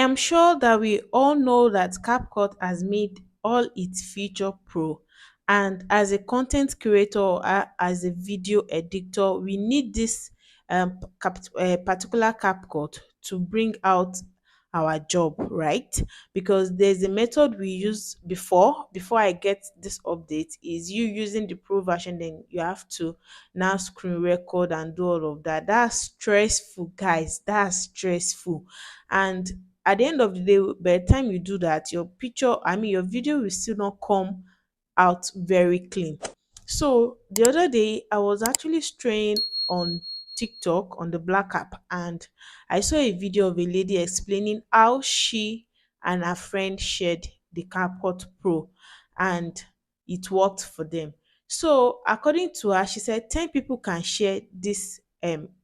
am sure that we all know that CapCut has made all its feature pro. And as a content creator or as a video editor, we need this particular CapCut to bring out our job, right? Because there's a method we used before I get this update is you using the pro version, then you have to now screen record and do all of that. That's stressful, guys. That's stressful. And at the end of the day, by the time you do that, your picture, I mean, your video will still not come out very clean. So the other day, I was actually straying on TikTok on the Black app, and I saw a video of a lady explaining how she and her friend shared the CapCut Pro, and it worked for them. So according to her, she said 10 people can share this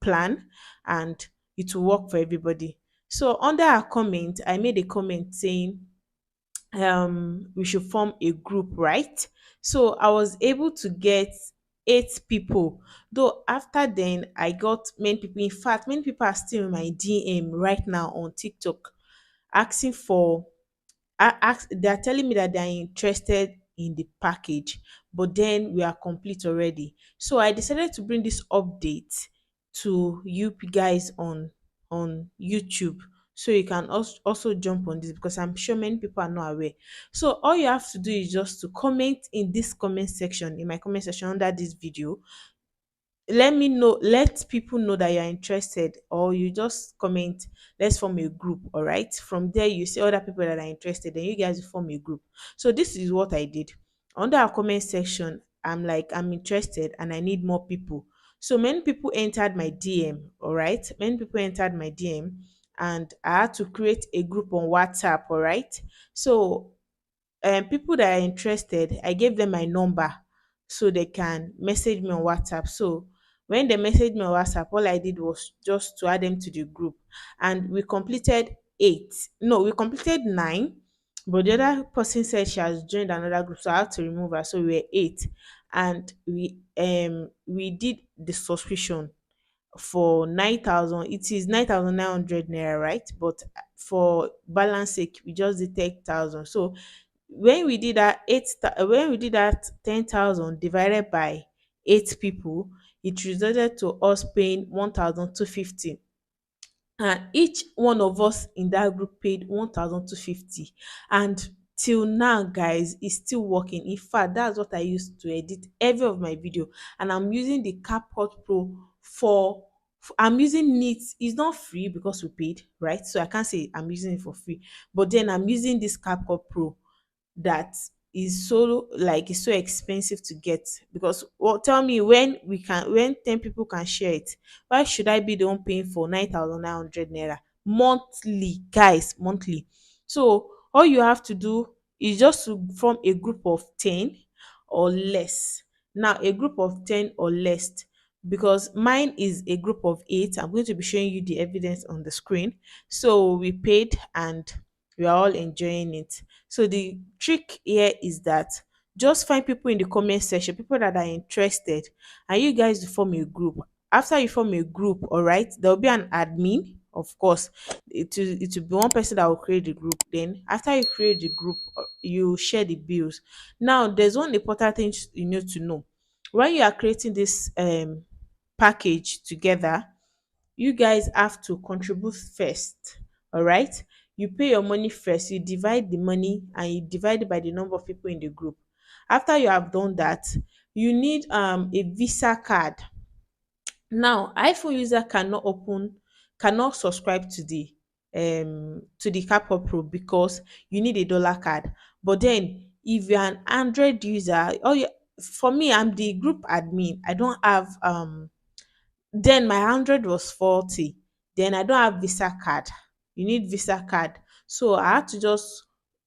plan, and it will work for everybody. So under her comment, I made a comment saying we should form a group, right? So I was able to get 8 people, though after then I got many people. In fact, many people are still in my DM right now on TikTok asking for they're telling me that they're interested in the package, but then we are complete already. So I decided to bring this update to you guys on YouTube, so you can also jump on this, because I'm sure many people are not aware. So all you have to do is just to comment in this comment section, in my comment section under this video. Let me know, let people know that you're interested, or you just comment, let's form a group. All right, from there you see other people that are interested, then you guys will form a group. So this is what I did. Under our comment section, I'm like, I'm interested and I need more people. So many people entered my DM. All right, many people entered my DM, and I had to create a group on WhatsApp. All right, so people that are interested, I gave them my number so they can message me on WhatsApp. So when they messaged me on WhatsApp, all I did was just to add them to the group, and we completed 8. No, we completed 9, but the other person said she has joined another group, so I had to remove her. So we were 8, and we did the subscription for 9,000. It is 9,900 naira, right? But for balance sake, we just did 10,000. So when we did that 10,000 divided by 8 people, it resulted to us paying 1,250, and each one of us in that group paid 1,250. And till now, guys, it's still working. In fact, that's what I used to edit every of my video, and I'm using the CapCut Pro I'm using it. It's not free because we paid, right? So I can't say I'm using it for free, but then I'm using this CapCut Pro that is so, like, it's so expensive to get. Because, well, tell me, when 10 people can share it, why should I be the one paying for 9,900 naira monthly, guys, monthly? So all you have to do is just to form a group of 10 or less. Now, a group of 10 or less, because mine is a group of 8. I'm going to be showing you the evidence on the screen. So we paid, and we are all enjoying it. So the trick here is that just find people in the comment section, people that are interested, and you guys will form a group. After you form a group, all right, there will be an admin, of course. It will be one person that will create the group. Then after you create the group, you share the bills. Now, there's one important thing you need to know. When you are creating this package together, you guys have to contribute first. All right, you pay your money first, you divide the money, and you divide it by the number of people in the group. After you have done that, you need a visa card. Now, iPhone user cannot subscribe to the CapCut Pro, because you need a dollar card. But then if you're an Android user, for me, I'm the group admin. I don't have then my 100 was 40. Then I don't have visa card. You need visa card. So I had to just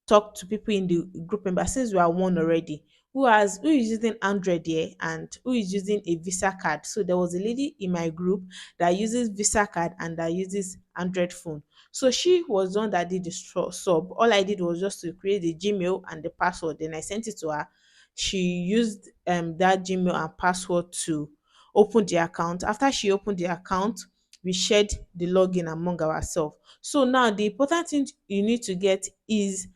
talk to people in the group member, since we are one already, who is using Android here and who is using a visa card. So there was a lady in my group that uses visa card and that uses Android phone. So she was the one that did the sub. All I did was just to create the Gmail and the password. Then I sent it to her. She used that Gmail and password to open the account. After she opened the account, we shared the login among ourselves. So now the important thing you need to get is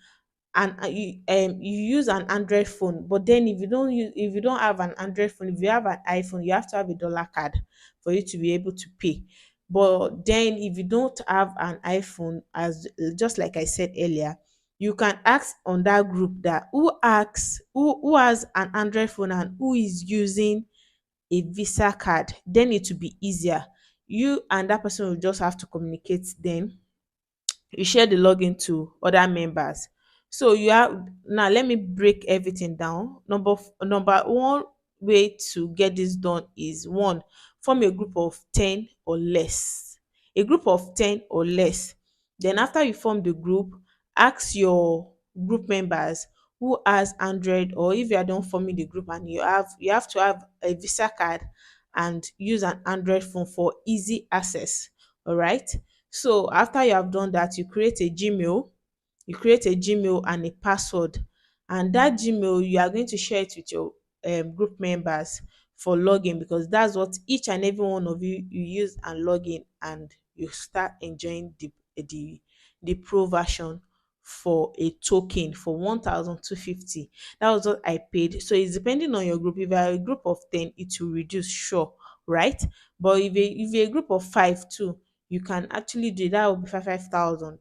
and you use an Android phone. But then if you don't have an Android phone, if you have an iPhone, you have to have a dollar card for you to be able to pay. But then if you don't have an iPhone, as just like I said earlier, you can ask on that group that who has an Android phone and who is using a Visa card. Then it will be easier. You and that person will just have to communicate. Then you share the login to other members. So you have now, let me break everything down. Number one way to get this done is one, form a group of 10 or less. A group of 10 or less. Then after you form the group, ask your group members who has Android, or if you are done forming the group and you have to have a Visa card and use an Android phone for easy access. All right. So after you have done that, you create a Gmail and a password. And that Gmail, you are going to share it with your group members for login, because that's what each and every one of you use and log in, and you start enjoying the pro version for a token for 1,250. That was what I paid. So it's depending on your group. If you are a group of 10, it will reduce, sure, right? But if you're a group of five too, you can actually do that. Will be 5,000.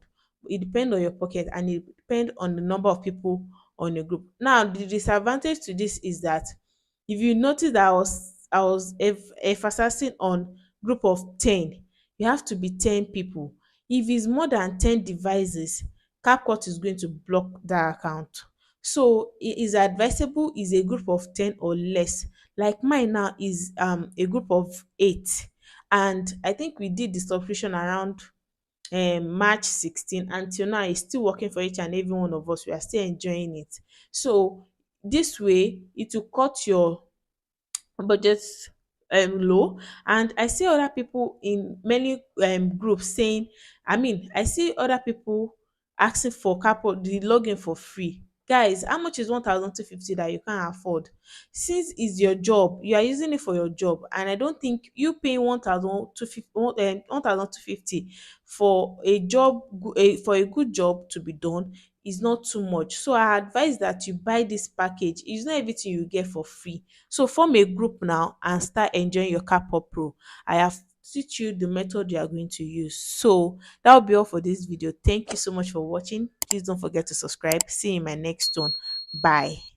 It depends on your pocket, and it depends on the number of people on your group. Now the disadvantage to this is that if you notice that I was emphasizing on group of 10, you have to be 10 people. If it's more than 10 devices, CapCut is going to block that account. So it is advisable is a group of 10 or less. Like mine now is a group of 8, and I think we did the subscription around March 16, until now it's still working for each and every one of us. We are still enjoying it. So this way it will cut your budget low. And I see other people in many groups saying, I see other people asking for capo the login for free. Guys, how much is 1,250 that you can't afford? Since it's your job, you are using it for your job, and I don't think you paying 1,250 for a for a good job to be done is not too much. So I advise that you buy this package. It's not everything you get for free. So form a group now and start enjoying your CapCut Pro. I have teach you the method you are going to use. So that will be all for this video. Thank you so much for watching. Please don't forget to subscribe. See you in my next one. Bye.